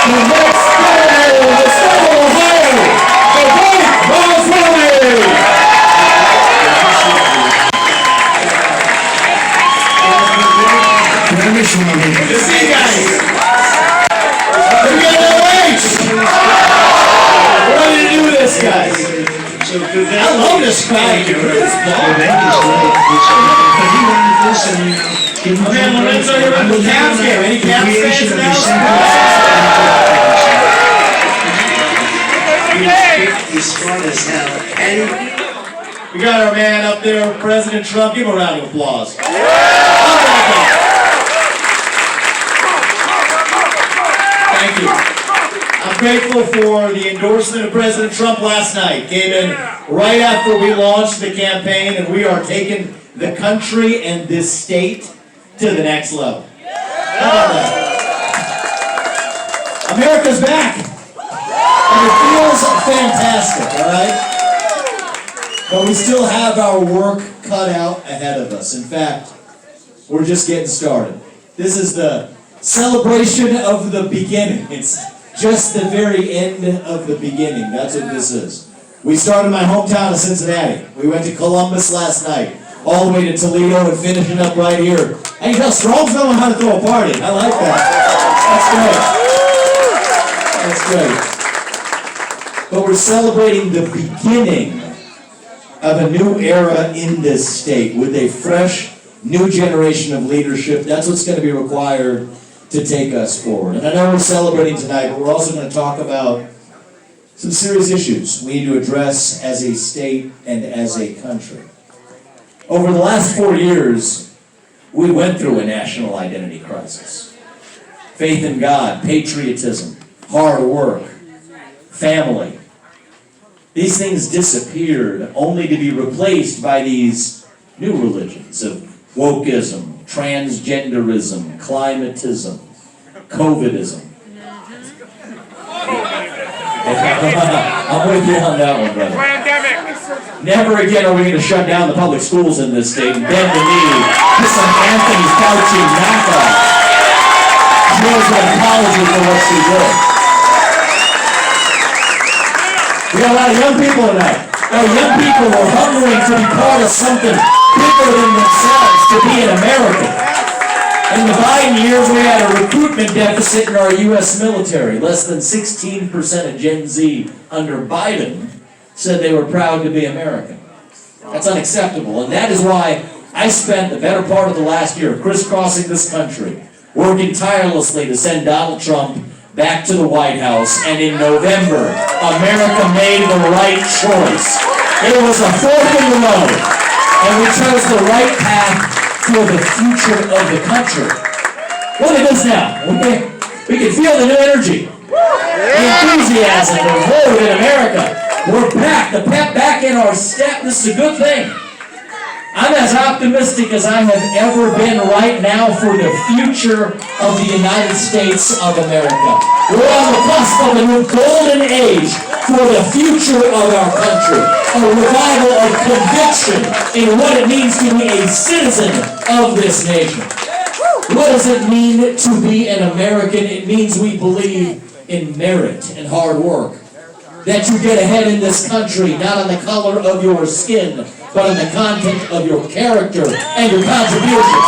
the next governor of the state of Ohio, Vivek Ramaswamy. Good to see you guys. We're getting awake. We're ready to do this, guys. I love this crowd. Man, Lorenzo, you're at the Cavs game. Any Cavs fans in the house? He's smart as hell. And we got our man up there, President Trump. Give him a round of applause. Thank you. I'm grateful for the endorsement of President Trump last night. Came in right after we launched the campaign, and we are taking the country and this state to the next level. How about that? America's back, and it feels fantastic, all right? But we still have our work cut out ahead of us. In fact, we're just getting started. This is the celebration of the beginning. It's just the very end of the beginning. That's what this is. We started in my hometown of Cincinnati. We went to Columbus last night, all the way to Toledo, and finishing up right here. And you tell Strongsville know how to throw a party. I like that. That's great. That's great. But we're celebrating the beginning of a new era in this state with a fresh, new generation of leadership. That's what's going to be required to take us forward. And I know we're celebrating tonight, but we're also going to talk about some serious issues we need to address as a state and as a country. Over the last 4 years, we went through a national identity crisis. Faith in God, patriotism, hard work, family. These things disappeared only to be replaced by these new religions of wokeism, transgenderism, climatism, COVIDism. I'm with you on that one, brother. Never again are we going to shut down the public schools in this state and bend the knee to some Anthony Fauci knockoff. She knows what apology for what she did. We got a lot of young people tonight. Young people are hungering to be part of something bigger than themselves, to be an American. In the Biden years, we had a recruitment deficit in our U.S. military. Less than 16% of Gen Z under Biden said they were proud to be American. That's unacceptable, and that is why I spent the better part of the last year crisscrossing this country, working tirelessly to send Donald Trump back to the White House, and in November, America made the right choice. It was a fork in the road, and we chose the right path for the future of the country. Look at this now. We can feel the new energy, the enthusiasm, the vote in America. We're back, the pep back in our step. This is a good thing. I'm as optimistic as I have ever been right now for the future of the United States of America. We're on the cusp of a new golden age for the future of our country. A revival of conviction in what it means to be a citizen of this nation. What does it mean to be an American? It means we believe in merit and hard work. That you get ahead in this country, not on the color of your skin, but on the content of your character and your contributions.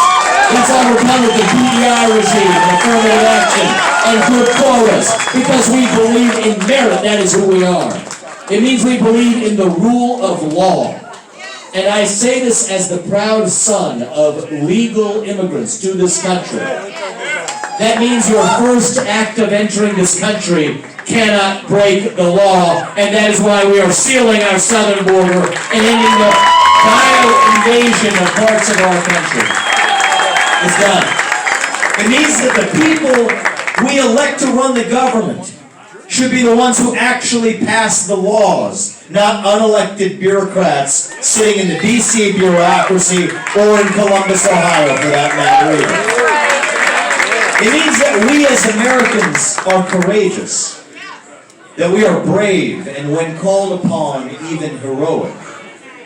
It's overcome with the DEI regime and affirmative action and good quotas because we believe in merit. That is who we are. It means we believe in the rule of law. And I say this as the proud son of legal immigrants to this country. That means your first act of entering this country cannot break the law, and that is why we are sealing our southern border and ending the vile invasion of parts of our country. It's done. It means that the people we elect to run the government should be the ones who actually pass the laws, not unelected bureaucrats sitting in the D.C. bureaucracy or in Columbus, Ohio, for that matter either. It means that we as Americans are courageous, that we are brave, and when called upon, even heroic,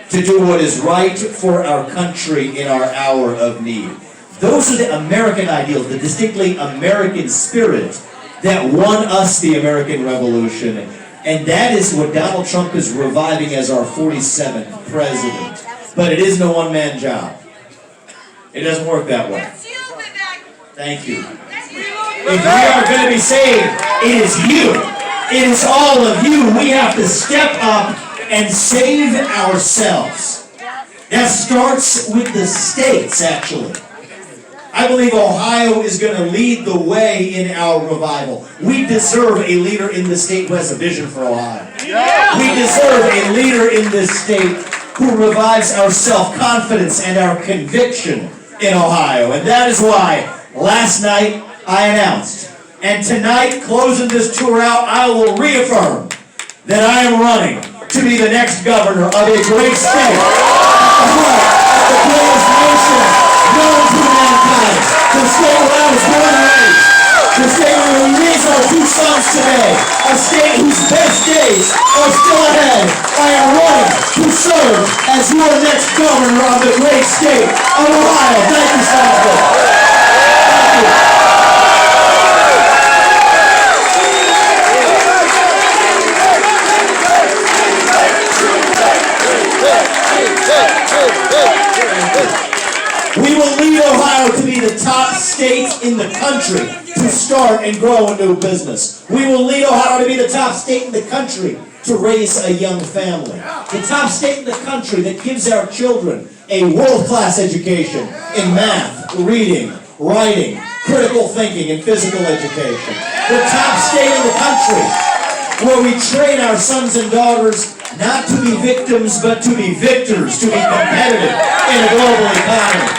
to do what is right for our country in our hour of need. Those are the American ideals, the distinctly American spirit that won us the American Revolution. And that is what Donald Trump is reviving as our 47th president. But it isn't a one-man job. It doesn't work that way. Thank you. If we are going to be saved, it is you. It is all of you. We have to step up and save ourselves. That starts with the states, actually. I believe Ohio is going to lead the way in our revival. We deserve a leader in this state who has a vision for Ohio. We deserve a leader in this state who revives our self-confidence and our conviction in Ohio. And that is why last night I announced, and tonight, closing this tour out, I will reaffirm that I am running to be the next governor of a great state, the greatest nation known to mankind, the state where I was born and raised, the state where we raised our two sons today, a state whose best days are still ahead. I am running to serve as your next governor of the great state of Ohio. Thank you, Strongsville. Thank you. We will lead Ohio to be the top state in the country to start and grow a new business. We will lead Ohio to be the top state in the country to raise a young family. The top state in the country that gives our children a world-class education in math, reading, writing, critical thinking, and physical education. The top state in the country where we train our sons and daughters not to be victims, but to be victors, to be competitive in a global economy.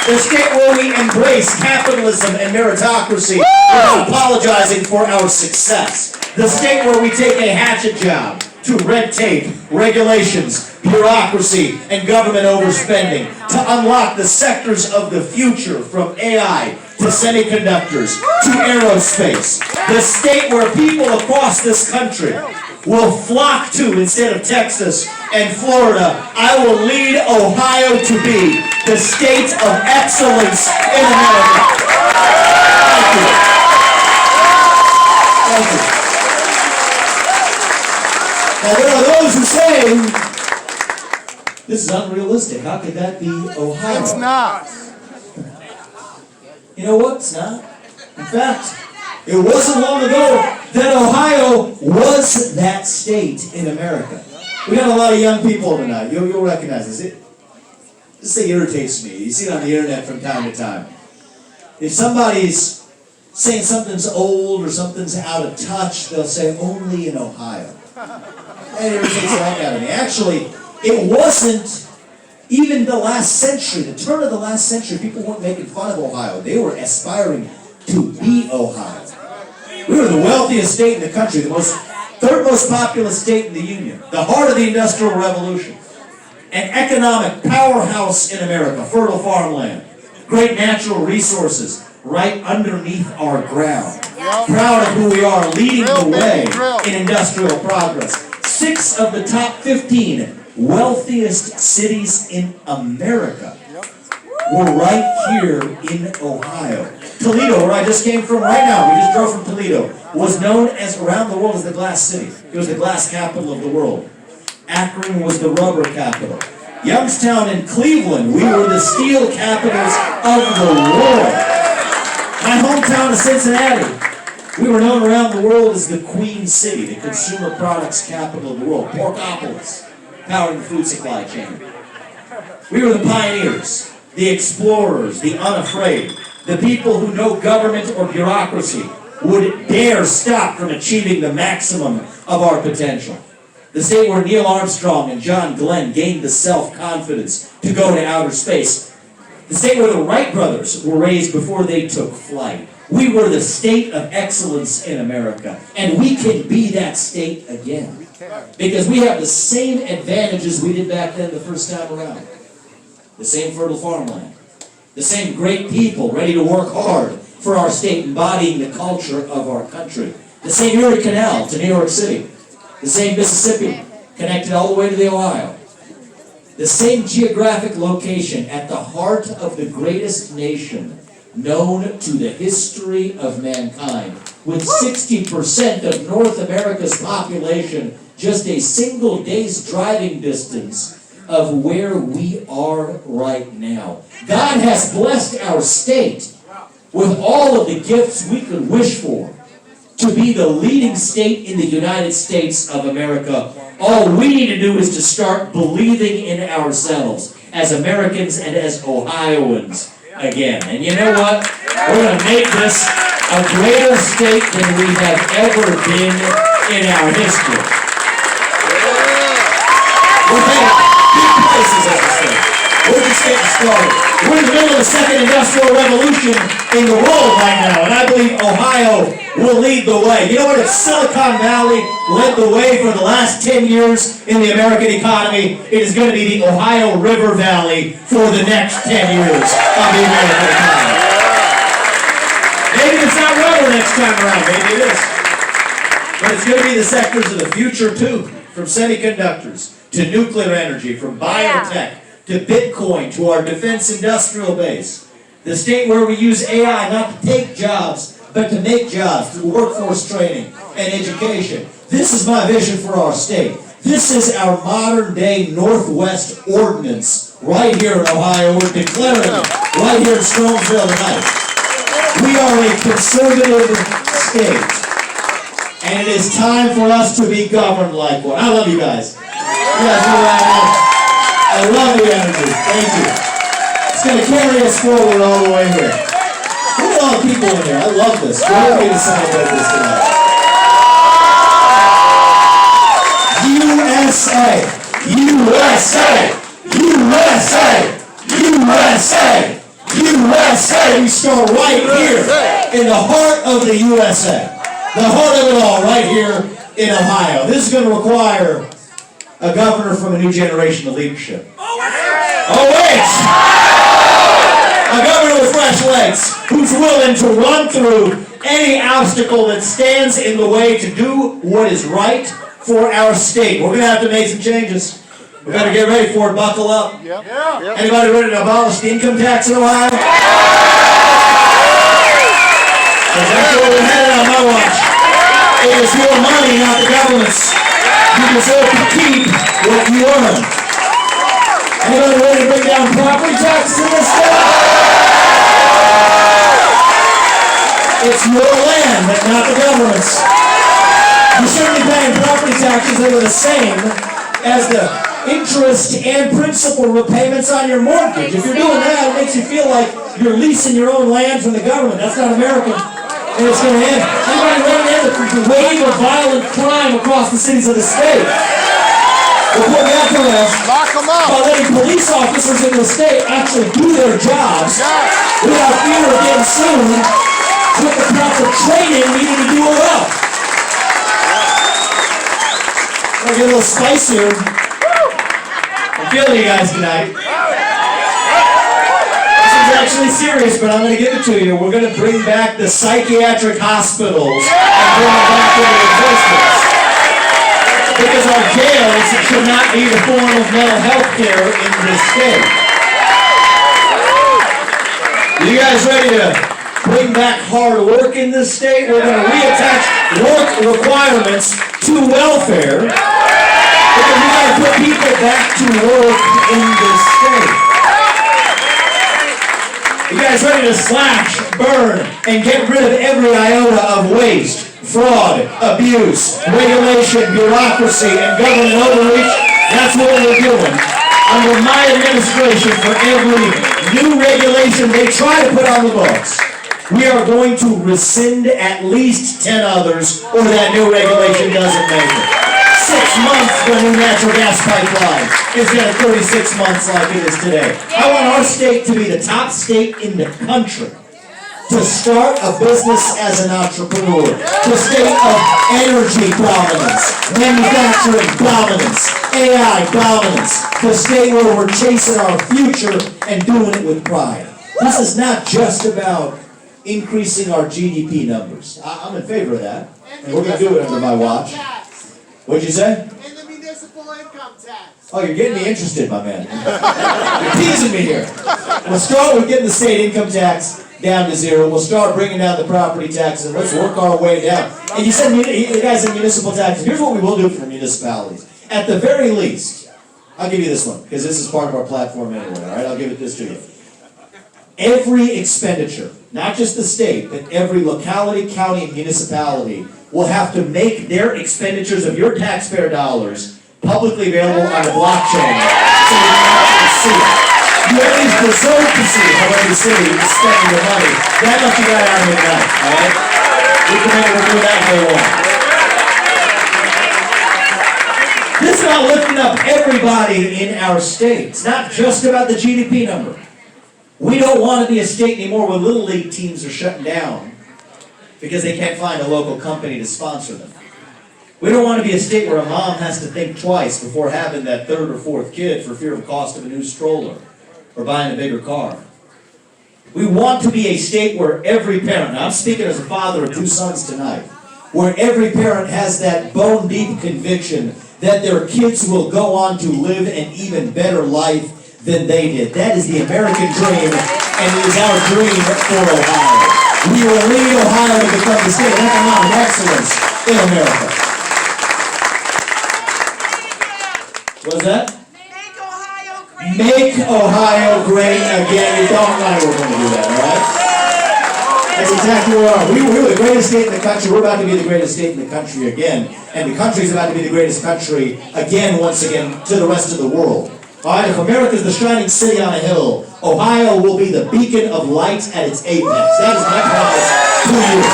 The state where we embrace capitalism and meritocracy without apologizing for our success. The state where we take a hatchet job to red tape, regulations, bureaucracy, and government overspending to unlock the sectors of the future from AI to semiconductors to aerospace. The state where people across this country will flock to instead of Texas and Florida. I will lead Ohio to be the state of excellence in America. Thank you. Thank you. Now there are those who say, this is unrealistic. How could that be Ohio? It's not. You know what? It's not. In fact, it wasn't long ago that Ohio was that state in America. We got a lot of young people tonight. You'll recognize this. This thing irritates me. You see it on the internet from time to time. If somebody's saying something's old or something's out of touch, they'll say, only in Ohio. That irritates the heck out of me. Actually, it wasn't even the last century, the turn of the last century, people weren't making fun of Ohio. They were aspiring to be Ohio. We were the wealthiest state in the country, the third most populous state in the Union, the heart of the Industrial Revolution, an economic powerhouse in America, fertile farmland, great natural resources right underneath our ground. Proud of who we are, leading the way in industrial progress. 6 of the top 15 wealthiest cities in America were right here in Ohio. Toledo, where I just came from right now, we just drove from Toledo, was known as around the world as the glass city. It was the glass capital of the world. Akron was the rubber capital. Youngstown and Cleveland, we were the steel capitals of the world. My hometown of Cincinnati, we were known around the world as the Queen City, the consumer products capital of the world. Porkopolis, powering the food supply chain. We were the pioneers, the explorers, the unafraid, the people who no government or bureaucracy would dare stop from achieving the maximum of our potential. The state where Neil Armstrong and John Glenn gained the self-confidence to go to outer space. The state where the Wright brothers were raised before they took flight. We were the state of excellence in America, and we can be that state again. Because we have the same advantages we did back then the first time around. The same fertile farmland. The same great people ready to work hard for our state, embodying the culture of our country. The same Erie Canal to New York City. The same Mississippi connected all the way to the Ohio. The same geographic location at the heart of the greatest nation known to the history of mankind. With 60% of North America's population just a single day's driving distance of where we are right now. God has blessed our state with all of the gifts we could wish for to be the leading state in the United States of America. All we need to do is to start believing in ourselves as Americans and as Ohioans again. And you know what? We're going to make this a greater state than we have ever been in our history. We're headed big places as a state. We're just getting started. We're in the middle of the second industrial revolution in the world right now, and I believe Ohio will lead the way. You know what? If Silicon Valley led the way for the last 10 years in the American economy, it is going to be the Ohio River Valley for the next 10 years of the American economy. Maybe it's not rubber next time around, maybe it is. But it's going to be the sectors of the future too, from semiconductors to nuclear energy, from biotech to Bitcoin to our defense industrial base. The state where we use AI not to take jobs, but to make jobs through workforce training and education. This is my vision for our state. This is our modern day Northwest ordinance right here in Ohio. We're declaring it right here in Strongsville tonight. We are a conservative state, and it is time for us to be governed like one. I love you guys. You guys know that. I love the energy. Thank you. It's going to carry us forward all the way here. Look at all the people in here. I love this. Great way to celebrate this tonight. USA! USA! USA! USA! USA! We start right here in the heart of the USA. The heart of it all right here in Ohio. This is going to require a governor from a new generation of leadership. Oh wait! A governor with fresh legs who's willing to run through any obstacle that stands in the way to do what is right for our state. We're going to have to make some changes. We better get ready for it. Buckle up. Yep. Anybody ready to abolish the income tax in Ohio? Because that's where we're headed on my watch. It is your money, not the government's. You deserve to keep what you earn. Anybody ready to bring down property taxes in this state? It's your land, but not the government's. You shouldn't be paying property taxes that are the same as the interest and principal repayments on your mortgage. If you're doing that, it makes you feel like you're leasing your own land from the government. That's not American. And it's going to end. Anybody ready to end the wave of violent crime across the cities of the state? We'll put that to rest by letting police officers in the state actually do their jobs without fear of getting sued with the proper training needed to do it well. I'll get a little spicier. I'm feeling you guys tonight. This is actually serious, but I'm going to give it to you. We're going to bring back the psychiatric hospitals and bring them back into existence. Because our jails should not be the form of mental health care in this state. You guys ready to bring back hard work in this state? We're going to reattach work requirements to welfare. Because we got to put people back to work in this state. You guys ready to slash, burn, and get rid of every iota of waste, fraud, abuse, regulation, bureaucracy, and government overreach? That's what we're doing. Under my administration, for every new regulation they try to put on the books, we are going to rescind at least 10 others, or that new regulation doesn't make it. 6 months for a new natural gas pipeline instead of 36 months like it is today. I want our state to be the top state in the country to start a business as an entrepreneur, to state of energy dominance, manufacturing dominance, AI dominance, the state where we're chasing our future and doing it with pride. This is not just about increasing our GDP numbers. I'm in favor of that, and we're going to do it under my watch. What'd you say? And the municipal income tax. Oh, you're getting me interested, my man. You're teasing me here. We'll start with getting the state income tax down to zero. We'll start bringing down the property taxes, and let's work our way down. And you said, you guys said municipal taxes. Here's what we will do for municipalities. At the very least, I'll give you this one, because this is part of our platform anyway, all right? I'll give it this to you. Every expenditure, not just the state, but every locality, county, and municipality will have to make their expenditures of your taxpayer dollars publicly available on a blockchain so you can actually see it. You at least deserve to see how every city is spending their money. That much you got out of it tonight, all right? We can make it do that for a while. This is about lifting up everybody in our state. It's not just about the GDP number. We don't want to be a state anymore where little league teams are shutting down because they can't find a local company to sponsor them. We don't want to be a state where a mom has to think twice before having that third or fourth kid for fear of the cost of a new stroller or buying a bigger car. We want to be a state where every parent, now I'm speaking as a father of two sons tonight, where every parent has that bone-deep conviction that their kids will go on to live an even better life than they did. That is the American dream, and it is our dream for Ohio. We will lead Ohio to become the state of economic excellence in America. What was that? Make Ohio great. Make Ohio great again. You don't know we're going to do that, all right? That's exactly where we are. We were the greatest state in the country. We're about to be the greatest state in the country again. And the country's about to be the greatest country again, once again, to the rest of the world. All right, if America's the shining city on a hill, Ohio will be the beacon of light at its apex. That is my promise to you.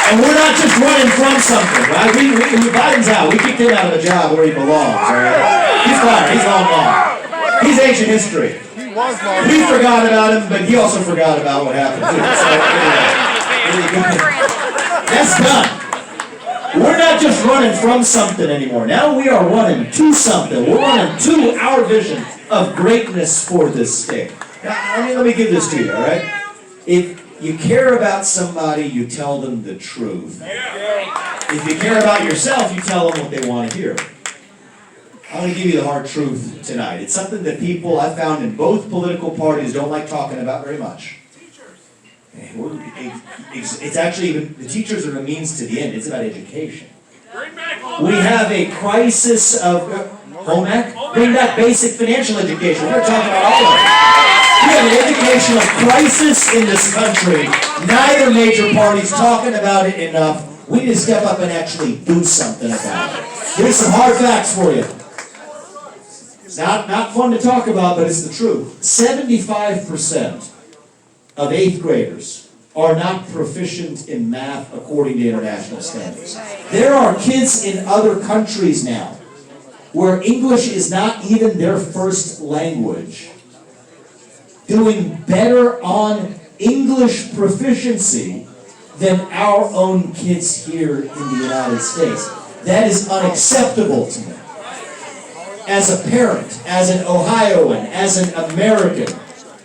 And we're not just running from something, right? Biden's out. We kicked him out of a job where he belongs, all right? He's fired. He's long gone. He's ancient history. We forgot about him, but he also forgot about what happened too. So, anyway, that's done. We're not just running from something anymore. Now we are running to something. We're running to our vision of greatness for this state. Now, let me give this to you, all right? If you care about somebody, you tell them the truth. If you care about yourself, you tell them what they want to hear. I'm going to give you the hard truth tonight. It's something that people I've found in both political parties don't like talking about very much. It's actually even, the teachers are a means to the end. It's about education. We have a crisis of, home ec? Bring back basic financial education. We're talking about all of it. We have an educational crisis in this country. Neither major party's talking about it enough. We need to step up and actually do something about it. Here's some hard facts for you. It's not fun to talk about, but it's the truth. 75% of 8th graders are not proficient in math according to international standards. There are kids in other countries now where English is not even their first language, doing better on English proficiency than our own kids here in the United States. That is unacceptable to me. As a parent, as an Ohioan, as an American,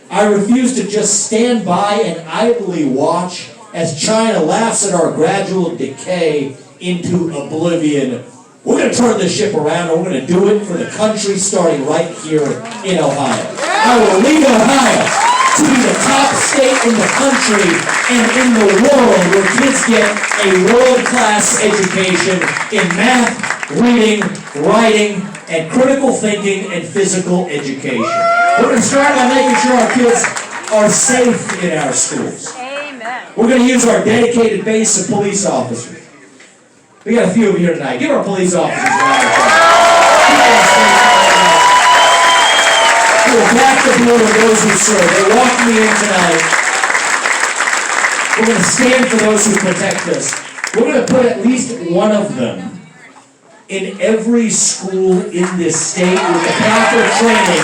I refuse to just stand by and idly watch as China laughs at our gradual decay into oblivion. We're going to turn this ship around, and we're going to do it for the country, starting right here in Ohio. I will lead Ohio to be the top state in the country and in the world where kids get a world-class education in math, reading, writing, and critical thinking and physical education. We're going to start by making sure our kids are safe in our schools. Amen. We're going to use our dedicated base of police officers. We got a few of you here tonight. Give our police officers a round of applause. We'll back the blue of those who serve. They walked me in tonight. We're going to stand for those who protect us. We're going to put at least one of them in every school in this state with the proper training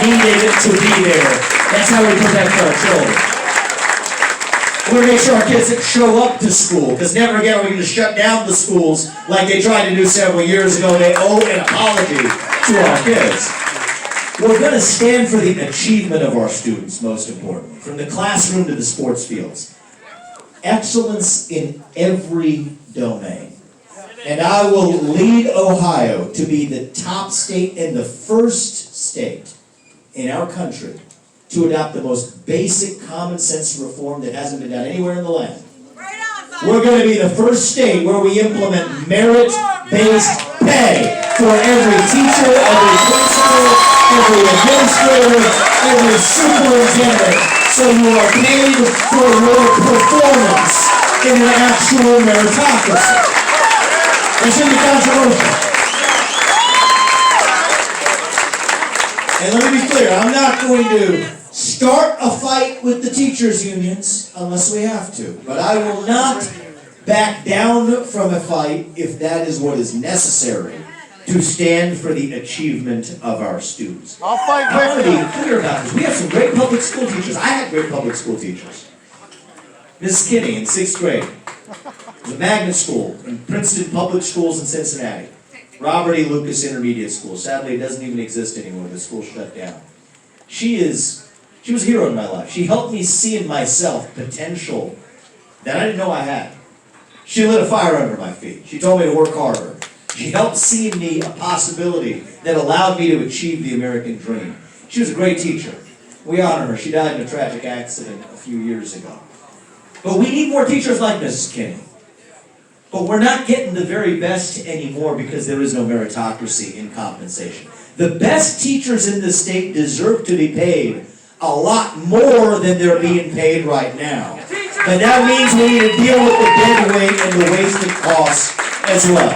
needed to be there. That's how we protect our children. We're going to make sure our kids show up to school, because never again are we going to shut down the schools like they tried to do several years ago. They owe an apology to our kids. We're going to stand for the achievement of our students, most importantly, from the classroom to the sports fields. Excellence in every domain. And I will lead Ohio to be the top state and the first state in our country to adopt the most basic common sense reform that hasn't been done anywhere in the land. Right on, Vivek. We're going to be the first state where we implement merit-based pay for every teacher, every principal, every administrator, every superintendent, so you are paid for your performance in an actual meritocracy. That shouldn't be controversial. And let me be clear, I'm not going to start a fight with the teachers' unions unless we have to. But I will not back down from a fight if that is what is necessary to stand for the achievement of our students. I'll fight I want with to you. be clear about this. We have some great public school teachers. I had great public school teachers. Mrs. Kinney in 6th grade. The magnet school in Princeton Public Schools in Cincinnati. Robert E. Lucas Intermediate School. Sadly, it doesn't even exist anymore. The school shut down. She was a hero in my life. She helped me see in myself potential that I didn't know I had. She lit a fire under my feet. She told me to work harder. She helped see in me a possibility that allowed me to achieve the American dream. She was a great teacher. We honor her. She died in a tragic accident a few years ago. But we need more teachers like Mrs. Kinney. But we're not getting the very best anymore because there is no meritocracy in compensation. The best teachers in the state deserve to be paid a lot more than they're being paid right now. But that means we need to deal with the dead weight and the wasted costs as well.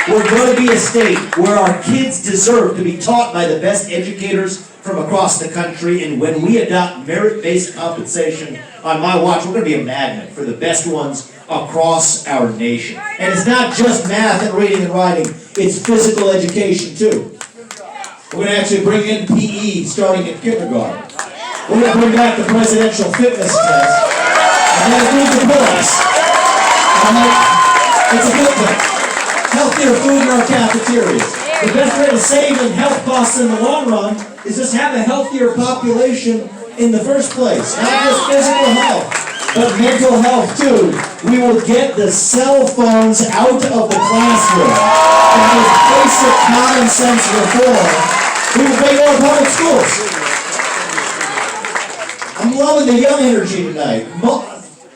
We're going to be a state where our kids deserve to be taught by the best educators from across the country, and when we adopt merit-based compensation on my watch, we're going to be a magnet for the best ones across our nation. And it's not just math and reading and writing, it's physical education too. We're going to actually bring in PE starting in kindergarten. We're going to bring back the presidential fitness test, and then include the pull-ups. It's a good thing. Healthier food in our cafeterias. The best way to save in health costs in the long run is just have a healthier population in the first place. Not just physical health, but mental health too. We will get the cell phones out of the classroom. And with basic common sense reform, we will bring more public schools. I'm loving the young energy tonight.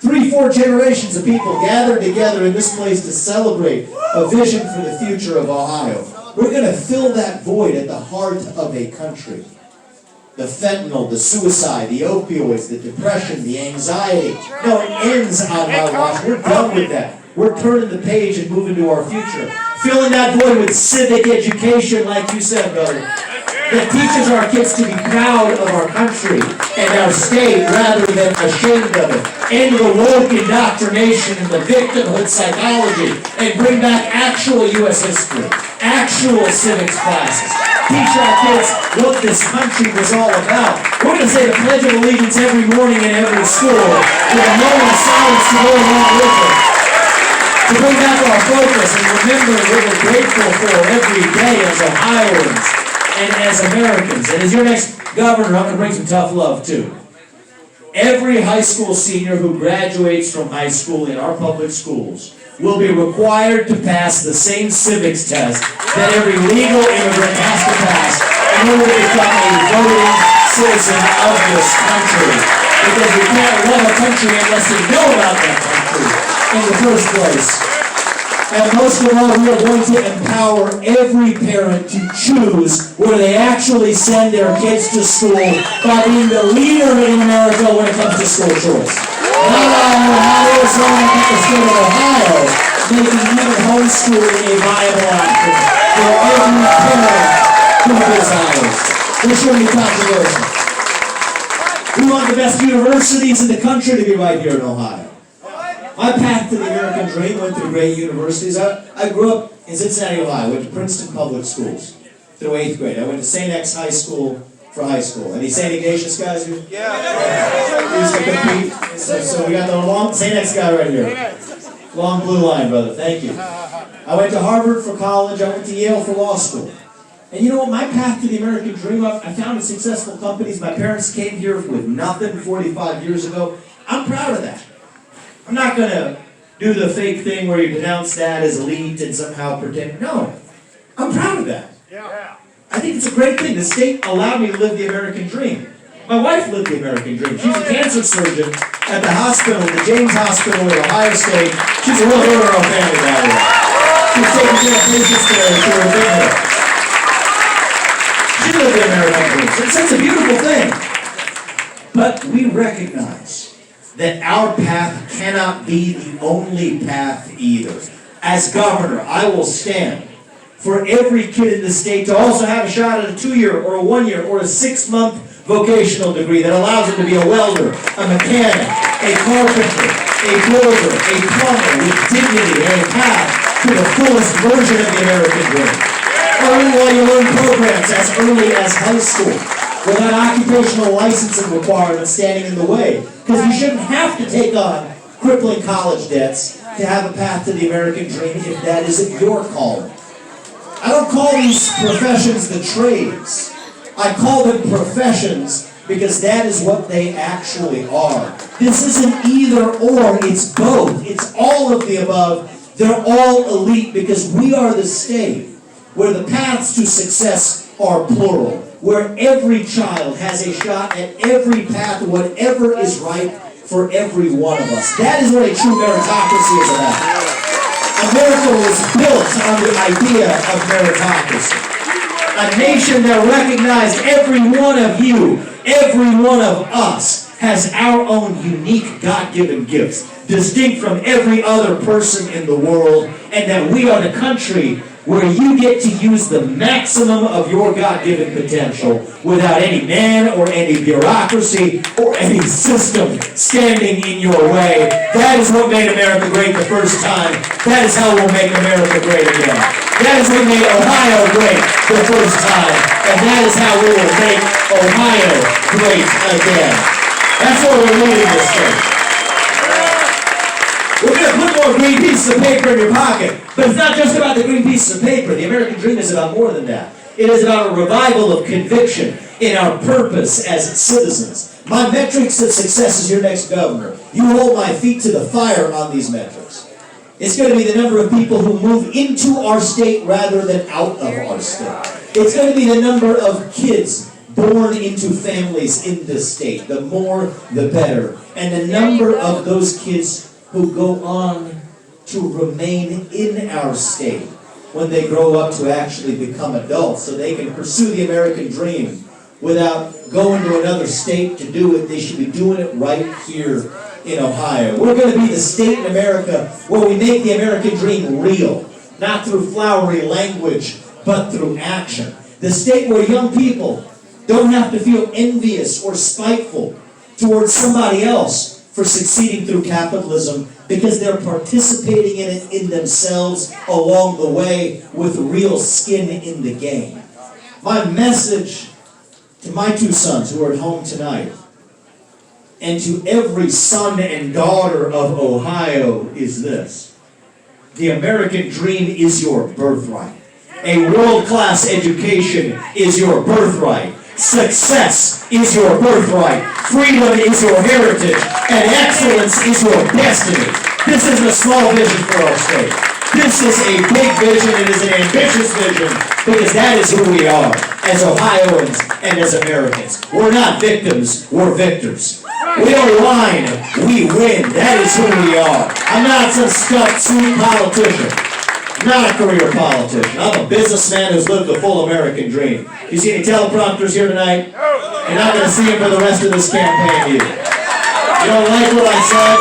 3-4 generations of people gathered together in this place to celebrate a vision for the future of Ohio. We're going to fill that void at the heart of a country. The fentanyl, the suicide, the opioids, the depression, the anxiety. No, it ends on my watch. We're done with that. We're turning the page and moving to our future. Filling that void with civic education, like you said, brother. That teaches our kids to be proud of our country and our state rather than ashamed of it. End the woke indoctrination and the victimhood psychology and bring back actual U.S. history, actual civics classes. Teach our kids what this country was all about. We're going to say the Pledge of Allegiance every morning in every school with a moment of silence to go along with it. To bring back our focus and remember what we're grateful for every day as Ohioans and as Americans. And as your next governor, I'm going to bring some tough love too. Every high school senior who graduates from high school in our public schools will be required to pass the same civics test that every legal immigrant has to pass in order to become a voting citizen of this country. Because we can't love a country unless we know about that country in the first place. And most of all, we are going to empower every parent to choose where they actually send their kids to school by being the leader in America when it comes to school choice. Not Ohio is running at the state of Ohio, making even homeschooling a viable option for every parent who desires. This shouldn't be controversial. We want the best universities in the country to be right here in Ohio. My path to the American dream went through great universities. I grew up in Cincinnati, Ohio. I went to Princeton Public Schools through 8th grade. I went to St. X High School for high school. Any St. Ignatius guys here? Yeah. We used to compete. So we got the long St. X guy right here. Long blue line, brother. Thank you. I went to Harvard for college. I went to Yale for law school. And you know what? My path to the American dream, I founded successful companies. My parents came here with nothing 45 years ago. I'm proud of that. I'm not going to do the fake thing where you denounce that as elite and somehow pretend. No, I'm proud of that. I think it's a great thing. The state allowed me to live the American dream. My wife lived the American dream. She's a cancer surgeon at the hospital, the James Hospital in Ohio State. She's a real hero of family, by the way. She's taking care of patients there to her dignity. She lived the American dream. So it's a beautiful thing. But we recognize that our path cannot be the only path either. As governor, I will stand for every kid in the state to also have a shot at a 2-year or a 1-year or a 6-month vocational degree that allows them to be a welder, a mechanic, a carpenter, a builder, a plumber with dignity and a path to the fullest version of the American dream. Earn while you learn programs as early as high school without occupational licensing requirements standing in the way. Because you shouldn't have to take on crippling college debts to have a path to the American dream if that isn't your calling. I don't call these professions the trades. I call them professions because that is what they actually are. This isn't either or, it's both. It's all of the above. They're all elite because we are the state where the paths to success are plural, where every child has a shot at every path, whatever is right for every one of us. That is what a true meritocracy is about. America was built on the idea of meritocracy. A nation that recognized every one of you, every one of us, has our own unique God-given gifts, distinct from every other person in the world, and that we are the country where you get to use the maximum of your God-given potential without any man or any bureaucracy or any system standing in your way. That is what made America great the first time. That is how we'll make America great again. That is what made Ohio great the first time. And that is how we will make Ohio great again. That's what we're leading this state. We're going to put more green pieces of paper in your pocket. But it's not just about the green pieces of paper. The American dream is about more than that. It is about a revival of conviction in our purpose as citizens. My metrics of success as your next governor. You hold my feet to the fire on these metrics. It's going to be the number of people who move into our state rather than out of our state. It's going to be the number of kids born into families in this state. The more, the better. And the number of those kids who go on to remain in our state when they grow up to actually become adults so they can pursue the American dream without going to another state to do it. They should be doing it right here in Ohio. We're going to be the state in America where we make the American dream real, not through flowery language, but through action. The state where young people don't have to feel envious or spiteful towards somebody else for succeeding through capitalism because they're participating in it in themselves along the way with real skin in the game. My message to my 2 sons who are at home tonight and to every son and daughter of Ohio is this. The American dream is your birthright. A world-class education is your birthright. Success is your birthright. Freedom is your heritage. And excellence is your destiny. This is a small vision for our state. This is a big vision. It is an ambitious vision because that is who we are as Ohioans and as Americans. We're not victims, we're victors. We don't whine, we win. That is who we are. I'm not some stuffed suit politician. Not a career politician. I'm a businessman who's lived the full American dream. You see any teleprompters here tonight? You're not going to see them for the rest of this campaign either. You don't like what I said?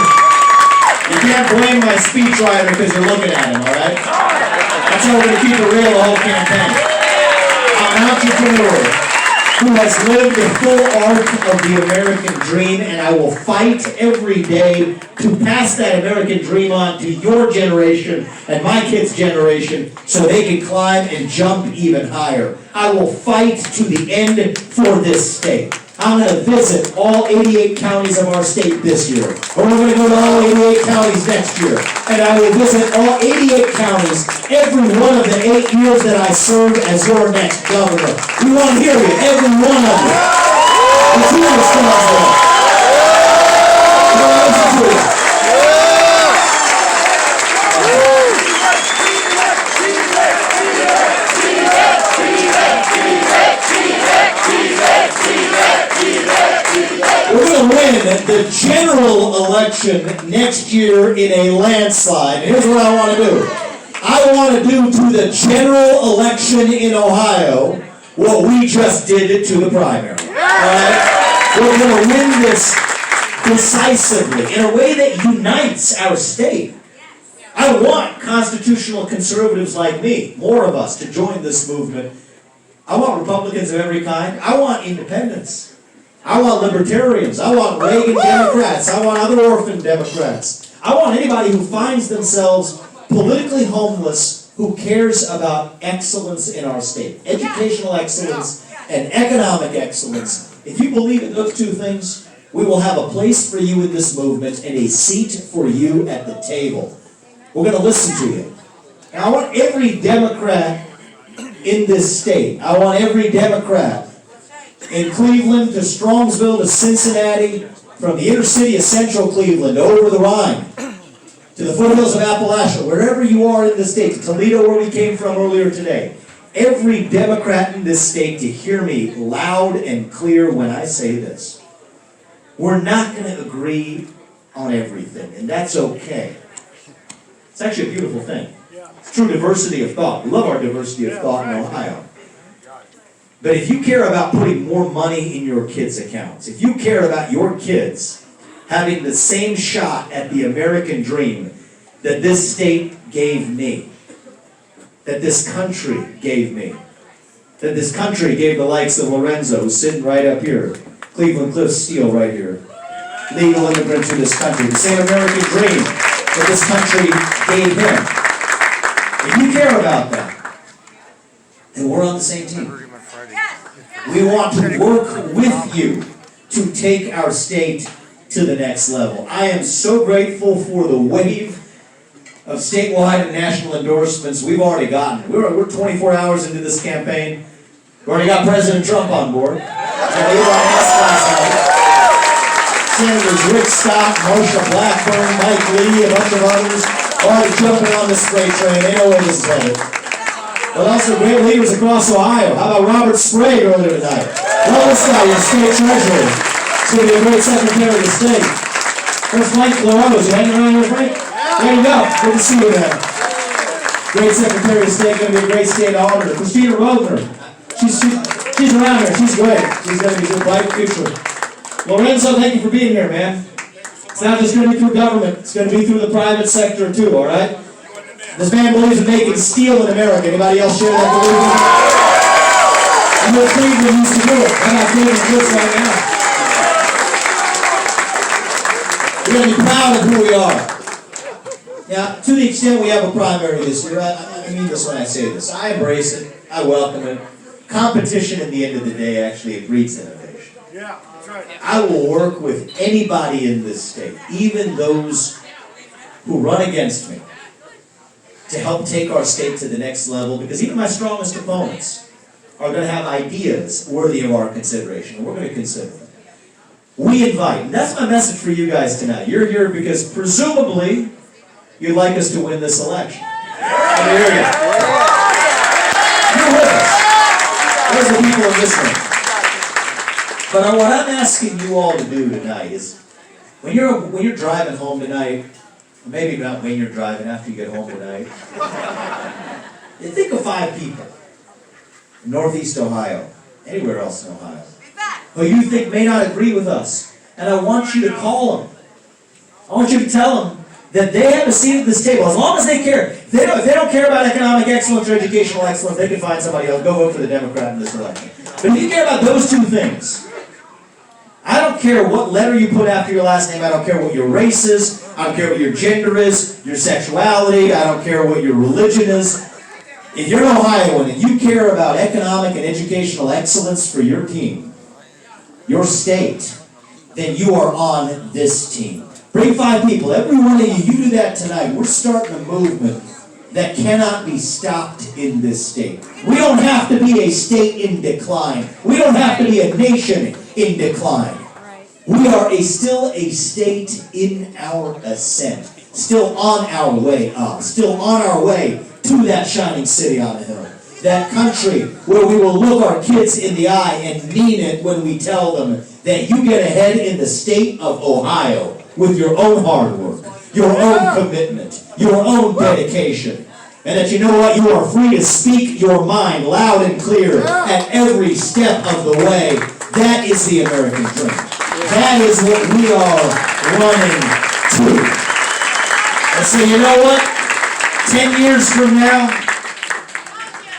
You can't blame my speechwriter because you're looking at him, all right? That's how we're going to keep it real the whole campaign. I'm an entrepreneur who has lived the full arc of the American dream, and I will fight every day to pass that American dream on to your generation and my kids' generation so they can climb and jump even higher. I will fight to the end for this state. I'm going to visit all 88 counties of our state this year. Or we're going to go to all 88 counties next year. And I will visit all 88 counties every one of the 8 years that I serve as your next governor. We want to hear you, every one of you. It's your responsibility. I want to listen to you. Vivek! the general election next year in a landslide. Here's what I want to do. I want to do to the general election in Ohio what we just did to the primary. All right? We're going to win this decisively in a way that unites our state. I want constitutional conservatives like me, more of us, to join this movement. I want Republicans of every kind. I want independents. I want libertarians. I want Reagan Democrats. I want other orphan Democrats. I want anybody who finds themselves politically homeless who cares about excellence in our state. Educational excellence and economic excellence. If you believe in those two things, we will have a place for you in this movement and a seat for you at the table. We're going to listen to you. And I want every Democrat in this state, I want every Democrat in Cleveland to Strongsville to Cincinnati, from the inner city of central Cleveland over the Rhine, to the foothills of Appalachia, wherever you are in the state, to Toledo where we came from earlier today. Every Democrat in this state to hear me loud and clear when I say this. We're not going to agree on everything, and that's okay. It's actually a beautiful thing. It's true diversity of thought. We love our diversity of thought in Ohio. But if you care about putting more money in your kids' accounts, if you care about your kids having the same shot at the American dream that this state gave me, that this country gave me, that this country gave the likes of Lorenzo, who's sitting right up here, Cleveland Cliff Steele right here, legal immigrant to this country, the same American dream that this country gave him. If you care about that, then we're on the same team. We want to work with you to take our state to the next level. I am so grateful for the wave of statewide and national endorsements we've already gotten. We're 24 hours into this campaign. We've already got President Trump on board. Senators Rick Scott, Marsha Blackburn, Mike Lee, a bunch of others already jumping on this freight train. They know where this is headed. But also great leaders across Ohio. How about Robert Sprague earlier tonight? Love this guy, your state treasurer. He's going to be a great secretary of the state. There's Mike LaRose. You hanging around here, Frank? There you go. Good to see you there. Great secretary of state, going to be a great state auditor. Christina Rodner. She's around here. She's great. She's going to be a bright future. Lorenzo, thank you for being here, man. It's not just going to be through government. It's going to be through the private sector, too, all right? This man believes in making steel in America. Anybody else share that belief? I know Cleveland used to do it. I'm not Cleveland goods right now. We're going to be proud of who we are. Now, to the extent we have a primary this year, I mean this when I say this. I embrace it. I welcome it. Competition, at the end of the day, actually breeds innovation. Yeah, that's right. I will work with anybody in this state, even those who run against me, to help take our state to the next level, because even my strongest opponents are going to have ideas worthy of our consideration, and we're going to consider them. We invite, and that's my message for you guys tonight. You're here because presumably you'd like us to win this election. I hear you. You're with us. There's the people in this room. But what I'm asking you all to do tonight is, when you're driving home tonight, maybe not when you're driving, after you get home tonight, think of 5 people in Northeast Ohio, anywhere else in Ohio, who you think may not agree with us. And I want you to call them. I want you to tell them that they have a seat at this table, as long as they care. If they don't care about economic excellence or educational excellence, they can find somebody else. Go vote for the Democrat in this election. But if you care about those two things, I don't care what letter you put after your last name. I don't care what your race is. I don't care what your gender is, your sexuality. I don't care what your religion is. If you're an Ohioan and you care about economic and educational excellence for your team, your state, then you are on this team. Bring 5 people. Every one of you do that tonight. We're starting a movement that cannot be stopped in this state. We don't have to be a state in decline. We don't have to be a nation in decline. We are still a state in our ascent, still on our way up, still on our way to that shining city on the hill, that country where we will look our kids in the eye and mean it when we tell them that you get ahead in the state of Ohio with your own hard work, your own commitment, your own dedication. And that you know what, you are free to speak your mind loud and clear at every step of the way. That is the American dream. That is what we are running to. And so you know what? 10 years from now,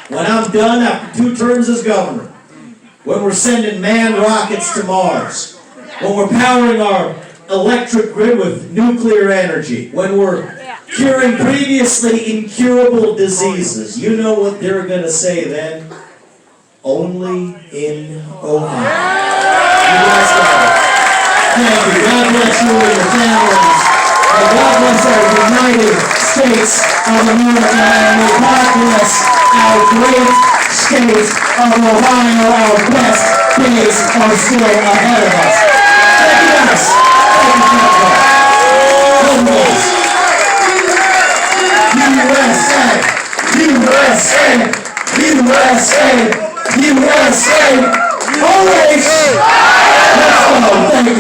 when I'm done after 2 terms as governor, when we're sending manned rockets to Mars, when we're powering our electric grid with nuclear energy, when we're curing previously incurable diseases, you know what they're going to say then? Only in Ohio. You guys got it. Thank you. God bless you and your families. And God bless our United States of America. And may God bless our great state of Ohio. Our best days are still ahead of us. Thank you guys. Thank you, God bless. USA, USA, USA, USA, always. Let's go. Thank you.